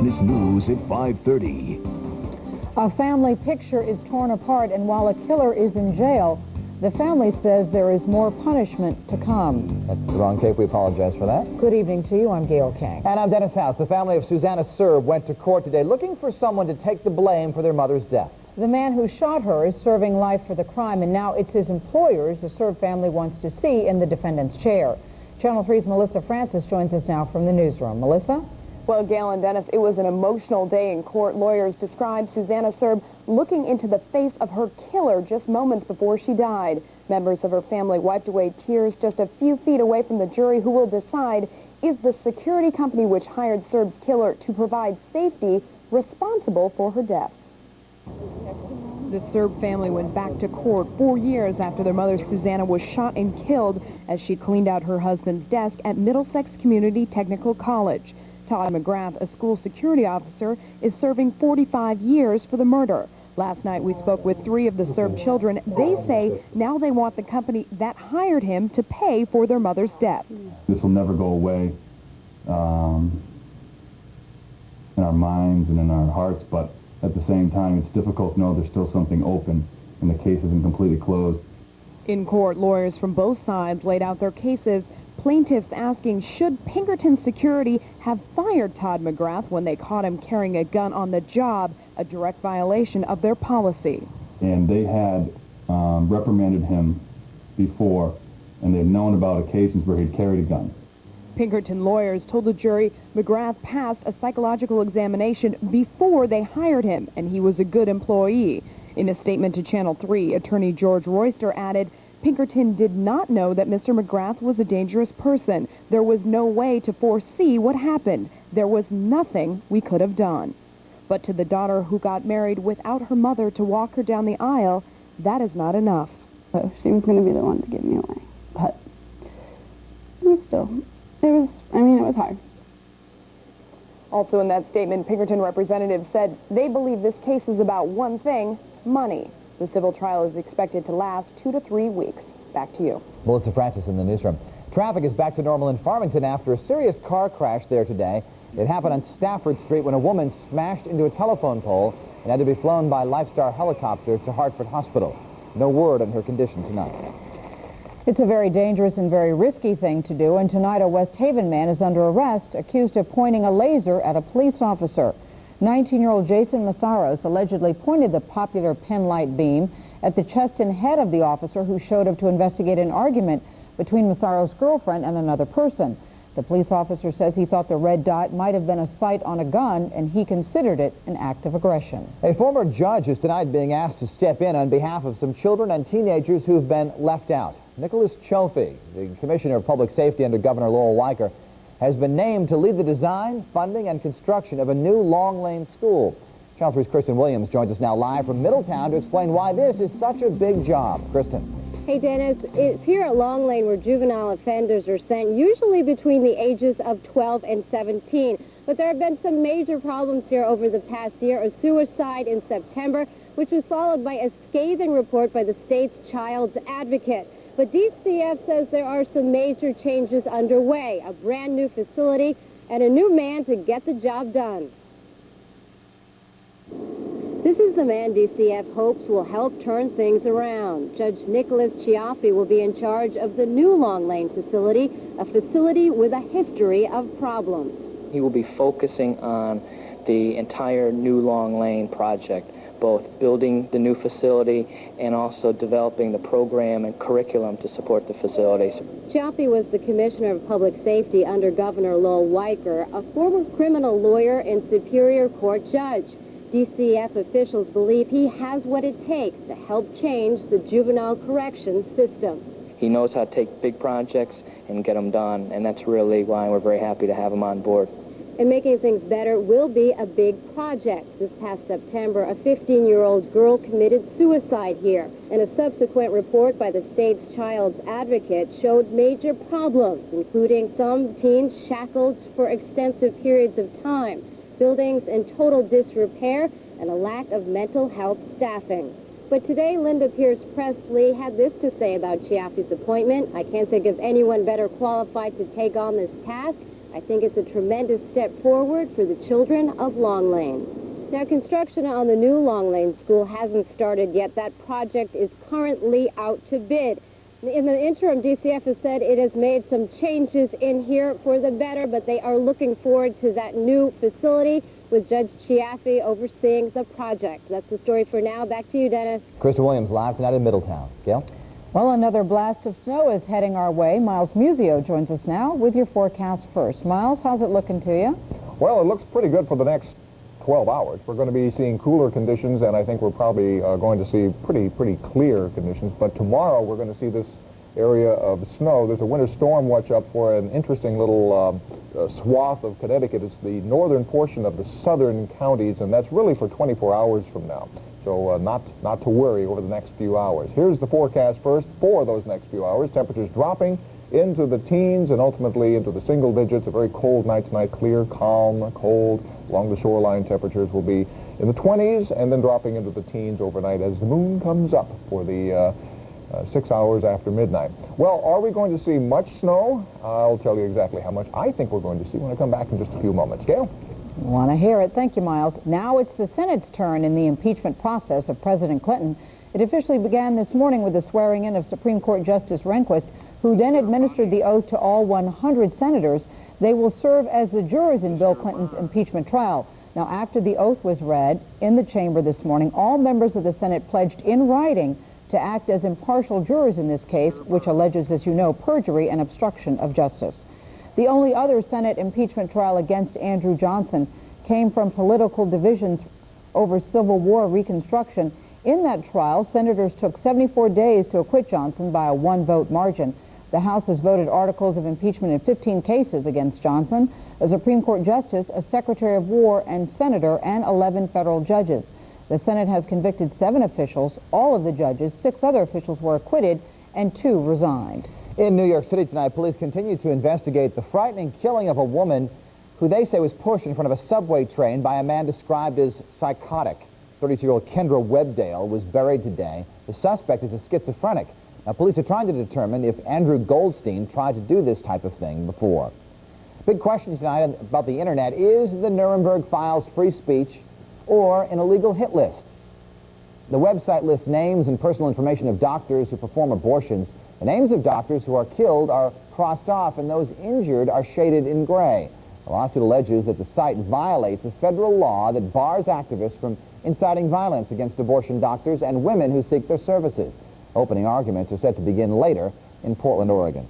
Eyewitness News at 5:30. A family picture is torn apart, and while a killer is in jail, the family says there is more punishment to come. That's the wrong tape. We apologize for that. Good evening to you. I'm Gayle King. And I'm Dennis House. The family of Susanna Serb went to court today looking for someone to take the blame for their mother's death. The man who shot her is serving life for the crime, and now it's his employers the Serb family wants to see in the defendant's chair. Channel 3's Melissa Francis joins us now from the newsroom. Melissa? Well, Gayle and Dennis, it was an emotional day in court. Lawyers described Susanna Serb looking into the face of her killer just moments before she died. Members of her family wiped away tears just a few feet away from the jury, who will decide, is the security company which hired Serb's killer to provide safety responsible for her death? The Serb family went back to court 4 years after their mother Susanna was shot and killed as she cleaned out her husband's desk at Middlesex Community Technical College. Todd McGrath, a school security officer, is serving 45 years for the murder. Last night we spoke with 3 of the Serb children. They say now they want the company that hired him to pay for their mother's death. This will never go away in our minds and in our hearts, but at the same time it's difficult to know there's still something open and the case isn't completely closed. In court, lawyers from both sides laid out their cases. Plaintiffs asking, should Pinkerton Security have fired Todd McGrath when they caught him carrying a gun on the job, a direct violation of their policy? And they had reprimanded him before, and they'd known about occasions where he'd carried a gun. Pinkerton lawyers told the jury McGrath passed a psychological examination before they hired him, and he was a good employee. In a statement to Channel 3, attorney George Royster added, Pinkerton did not know that Mr. McGrath was a dangerous person. There was no way to foresee what happened. There was nothing we could have done. But to the daughter who got married without her mother to walk her down the aisle, that is not enough. So she was going to be the one to give me away. But it was hard. Also in that statement, Pinkerton representatives said they believe this case is about one thing, money. The civil trial is expected to last 2 to 3 weeks. Back to you. Melissa Francis in the newsroom. Traffic is back to normal in Farmington after a serious car crash there today. It happened on Stafford Street when a woman smashed into a telephone pole and had to be flown by Lifestar helicopter to Hartford Hospital. No word on her condition tonight. It's a very dangerous and very risky thing to do, and tonight a West Haven man is under arrest accused of pointing a laser at a police officer. 19-year-old Jason Massaros allegedly pointed the popular pen light beam at the chest and head of the officer, who showed up to investigate an argument between Massaros' girlfriend and another person. The police officer says he thought the red dot might have been a sight on a gun, and he considered it an act of aggression. A former judge is tonight being asked to step in on behalf of some children and teenagers who've been left out. Nicholas Chofie, the Commissioner of Public Safety under Governor Lowell Weicker, has been named to lead the design, funding, and construction of a new Long Lane school. Channel 3's Kristen Williams joins us now live from Middletown to explain why this is such a big job. Kristen. Hey, Dennis, it's here at Long Lane where juvenile offenders are sent, usually between the ages of 12 and 17. But there have been some major problems here over the past year. A suicide in September, which was followed by a scathing report by the state's child's advocate. But DCF says there are some major changes underway, a brand new facility and a new man to get the job done. This is the man DCF hopes will help turn things around. Judge Nicholas Chofie will be in charge of the new Long Lane facility, a facility with a history of problems. He will be focusing on the entire new Long Lane project, both building the new facility and also developing the program and curriculum to support the facilities. Chofie was the Commissioner of Public Safety under Governor Lowell Weicker, a former criminal lawyer and Superior Court judge. DCF officials believe he has what it takes to help change the juvenile corrections system. He knows how to take big projects and get them done, and that's really why we're very happy to have him on board. And making things better will be a big project. This past September, a 15-year-old girl committed suicide here, and a subsequent report by the state's child's advocate showed major problems, including some teens shackled for extensive periods of time, buildings in total disrepair, and a lack of mental health staffing. But today, Linda Pierce-Presley had this to say about Chofie's appointment. I can't think of anyone better qualified to take on this task. I think it's a tremendous step forward for the children of Long Lane. Now, construction on the new Long Lane School hasn't started yet. That project is currently out to bid. In the interim, DCF has said it has made some changes in here for the better, but they are looking forward to that new facility with Judge Chiaffi overseeing the project. That's the story for now. Back to you, Dennis. Kristen Williams live tonight in Middletown. Gayle? Well, another blast of snow is heading our way. Miles Muzio joins us now with your forecast first. Miles, how's it looking to you? Well, it looks pretty good for the next 12 hours. We're going to be seeing cooler conditions, and I think we're probably going to see pretty clear conditions. But tomorrow we're going to see this area of snow. There's a winter storm watch up for an interesting little swath of Connecticut. It's the northern portion of the southern counties, and that's really for 24 hours from now. So not to worry over the next few hours. Here's the forecast first for those next few hours. Temperatures dropping into the teens and ultimately into the single digits. A very cold night tonight, clear, calm, cold. Along the shoreline, temperatures will be in the 20s and then dropping into the teens overnight as the moon comes up for the 6 hours after midnight. Well, are we going to see much snow? I'll tell you exactly how much I think we're going to see when I come back in just a few moments. Gayle? Want to hear it. Thank you, Miles. Now it's the Senate's turn in the impeachment process of President Clinton. It officially began this morning with the swearing-in of Supreme Court Justice Rehnquist, who then administered the oath to all 100 senators. They will serve as the jurors in Bill Clinton's impeachment trial. Now, after the oath was read in the chamber this morning, all members of the Senate pledged in writing to act as impartial jurors in this case, which alleges, as you know, perjury and obstruction of justice. The only other Senate impeachment trial against Andrew Johnson came from political divisions over Civil War reconstruction. In that trial, senators took 74 days to acquit Johnson by a one-vote margin. The House has voted articles of impeachment in 15 cases against Johnson, a Supreme Court justice, a Secretary of War and senator, and 11 federal judges. The Senate has convicted 7 officials. All of the judges, 6 other officials were acquitted, and 2 resigned. In New York City tonight, police continue to investigate the frightening killing of a woman who they say was pushed in front of a subway train by a man described as psychotic. 32-year-old Kendra Webdale was buried today. The suspect is a schizophrenic. Now, police are trying to determine if Andrew Goldstein tried to do this type of thing before. Big question tonight about the internet. Is the Nuremberg Files free speech or an illegal hit list? The website lists names and personal information of doctors who perform abortions. The names of doctors who are killed are crossed off, and those injured are shaded in gray. The lawsuit alleges that the site violates a federal law that bars activists from inciting violence against abortion doctors and women who seek their services. Opening arguments are set to begin later in Portland, Oregon.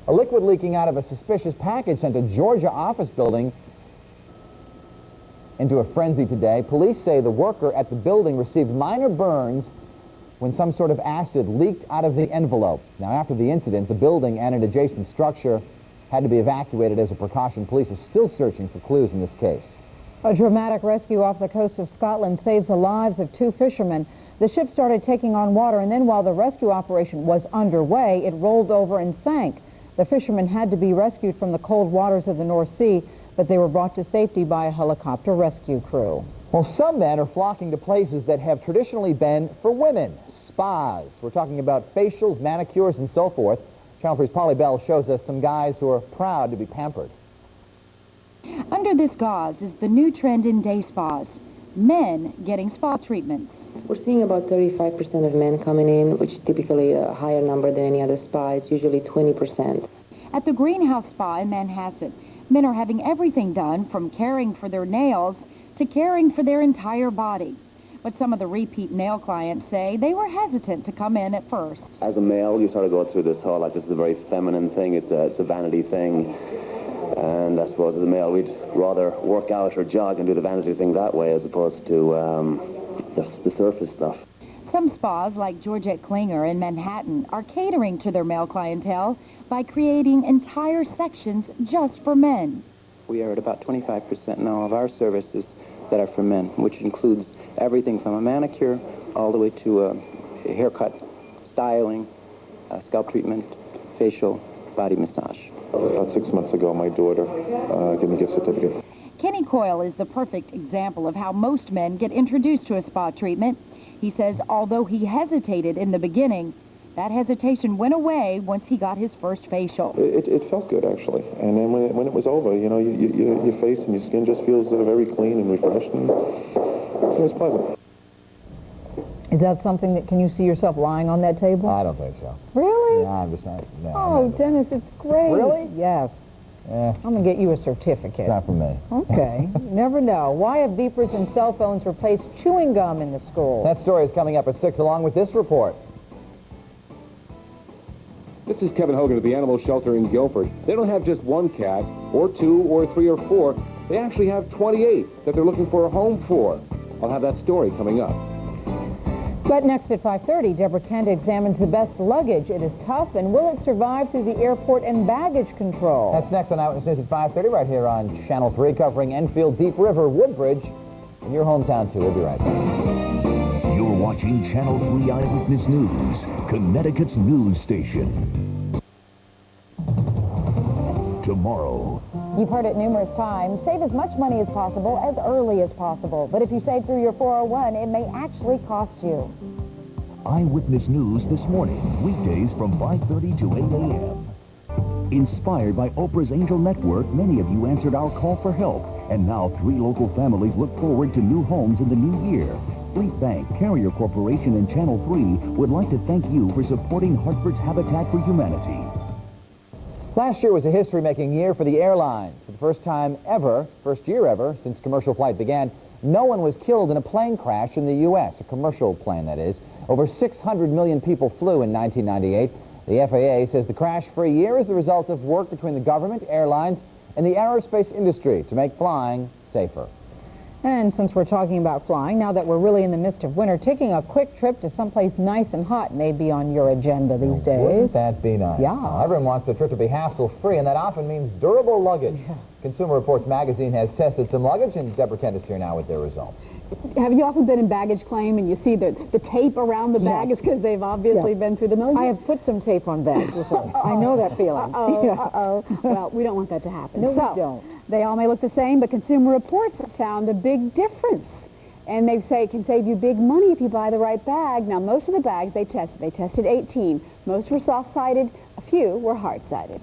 A liquid leaking out of a suspicious package sent a Georgia office building into a frenzy today. Police say the worker at the building received minor burns when some sort of acid leaked out of the envelope. Now, after the incident, the building and an adjacent structure had to be evacuated as a precaution. Police are still searching for clues in this case. A dramatic rescue off the coast of Scotland saves the lives of 2 fishermen. The ship started taking on water, and then while the rescue operation was underway, it rolled over and sank. The fishermen had to be rescued from the cold waters of the North Sea, but they were brought to safety by a helicopter rescue crew. Well, some men are flocking to places that have traditionally been for women, spas. We're talking about facials, manicures, and so forth. Channel 3's Polly Bell shows us some guys who are proud to be pampered. Under this gauze is the new trend in day spas, men getting spa treatments. We're seeing about 35% of men coming in, which is typically a higher number than any other spa. It's usually 20%. At the Greenhouse Spa in Manhasset, men are having everything done from caring for their nails to caring for their entire body. But some of the repeat nail clients say they were hesitant to come in at first. As a male, you sort of go through this whole, like, this is a very feminine thing, it's a vanity thing. And I suppose as a male, we'd rather work out or jog and do the vanity thing that way as opposed to the surface stuff. Some spas, like Georgette Klinger in Manhattan, are catering to their male clientele by creating entire sections just for men. We are at about 25% now of our services that are for men, which includes everything from a manicure all the way to a haircut, styling, scalp treatment, facial, body massage. About 6 months ago, my daughter gave me a gift certificate. Kenny Coyle is the perfect example of how most men get introduced to a spa treatment. He says although he hesitated in the beginning, That hesitation went away once he got his first facial. It felt good, actually. And then when it was over, you know, your face and your skin just feels very clean and refreshed, and it was pleasant. Is that something that, can you see yourself lying on that table? I don't think so. Really? No, I'm just saying. No, Oh, Dennis, it's great. Really? Yes. I'm going to get you a certificate. It's not for me. Okay. You never know. Why have beepers and cell phones replaced chewing gum in the schools? That story is coming up at 6 along with this report. This is Kevin Hogan of the Animal Shelter in Guilford. They don't have just one cat, or two, or three, or four. They actually have 28 that they're looking for a home for. I'll have that story coming up. But next at 5:30, Deborah Kent examines the best luggage. It is tough, and will it survive through the airport and baggage control? That's next on Eyewitness News at 5:30 right here on Channel 3, covering Enfield, Deep River, Woodbridge, and your hometown, too. We'll be right back. You're watching Channel 3 Eyewitness News, Connecticut's news station. Tomorrow. You've heard it numerous times. Save as much money as possible as early as possible. But if you save through your 401, it may actually cost you. Eyewitness News this morning, weekdays from 5:30 to 8 a.m. Inspired by Oprah's Angel Network, many of you answered our call for help. And now 3 local families look forward to new homes in the new year. Fleet Bank, Carrier Corporation, and Channel 3 would like to thank you for supporting Hartford's Habitat for Humanity. Last year was a history-making year for the airlines. For the first year ever, since commercial flight began, no one was killed in a plane crash in the U.S., a commercial plane, that is. Over 600 million people flew in 1998. The FAA says the crash-free year is the result of work between the government, airlines, and the aerospace industry to make flying safer. And since we're talking about flying, now that we're really in the midst of winter, taking a quick trip to someplace nice and hot may be on your agenda these days. Wouldn't that be nice? Yeah. Everyone wants the trip to be hassle-free, and that often means durable luggage. Yeah. Consumer Reports magazine has tested some luggage, and Deborah Kent is here now with their results. Have you often been in baggage claim and you see the tape around the bag? It's because they've obviously been through the mill? I have put some tape on bags before. I know that feeling. Well, we don't want that to happen. No, we don't. They all may look the same, but Consumer Reports found a big difference. And they say it can save you big money if you buy the right bag. Now, most of the bags they tested 18. Most were soft-sided, a few were hard-sided.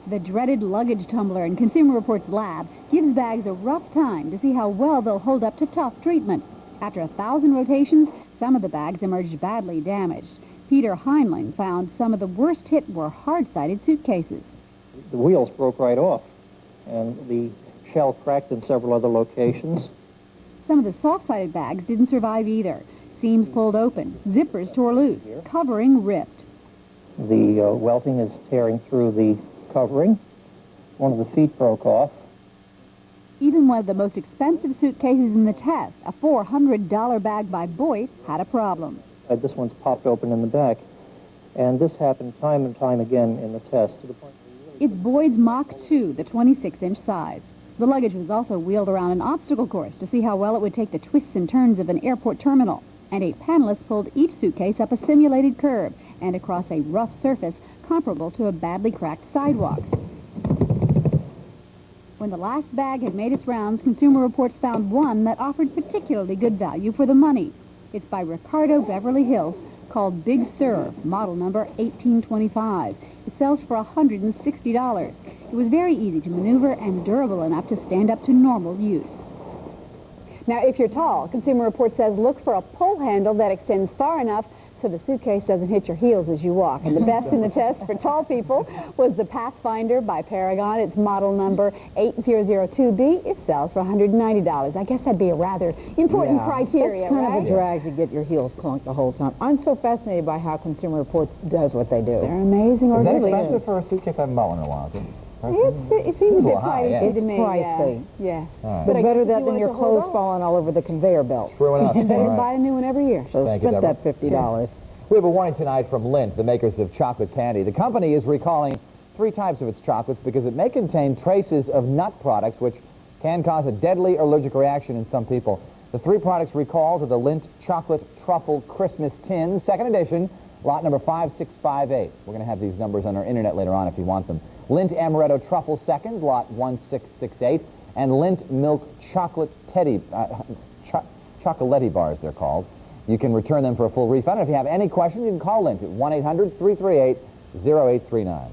The dreaded luggage tumbler in Consumer Reports lab gives bags a rough time to see how well they'll hold up to tough treatment. After 1,000 rotations, some of the bags emerged badly damaged. Peter Heinlein found some of the worst hit were hard-sided suitcases. The wheels broke right off, and the shell cracked in several other locations. Some of the soft-sided bags didn't survive either. Seams pulled open, zippers tore loose, covering ripped. The welting is tearing through the covering. One of the feet broke off. Even one of the most expensive suitcases in the test, a $400 bag by Boyce, had a problem. This one's popped open in the back, and this happened time and time again in the test. To the point it's Boyd's Mach 2, the 26-inch size. The luggage was also wheeled around an obstacle course to see how well it would take the twists and turns of an airport terminal. And 8 panelists pulled each suitcase up a simulated curb and across a rough surface comparable to a badly cracked sidewalk. When the last bag had made its rounds, Consumer Reports found one that offered particularly good value for the money. It's by Ricardo Beverly Hills, called Big Sur, model number 1825. It sells for $160. It was very easy to maneuver and durable enough to stand up to normal use. Now, if you're tall, Consumer Reports says look for a pull handle that extends far enough so the suitcase doesn't hit your heels as you walk. And the best in the test for tall people was the Pathfinder by Paragon. It's model number 8002B. It sells for $190. I guess that'd be a rather important criteria, it's kind of a drag to get your heels clunked the whole time. I'm so fascinated by how Consumer Reports does what they do. They're amazing. Is that expensive for a suitcase? I haven't bought one in a while. It seems a bit pricey to me. Pricey. Yeah. Right. But better that than your clothes falling all over the conveyor belt. True enough. And better buy a new one every year. So spend that $50. We have a warning tonight from Lindt, the makers of chocolate candy. The company is recalling 3 types of its chocolates because it may contain traces of nut products which can cause a deadly allergic reaction in some people. The 3 products recalled are the Lindt Chocolate Truffle Christmas Tins, 2nd edition, lot number 5658. We're going to have these numbers on our internet later on if you want them. Lindt Amaretto Truffle 2nd, lot 1668, and Lindt Milk Chocolate Teddy... chocolatey bars, they're called. You can return them for a full refund. If you have any questions, you can call in to 1-800-338-0839.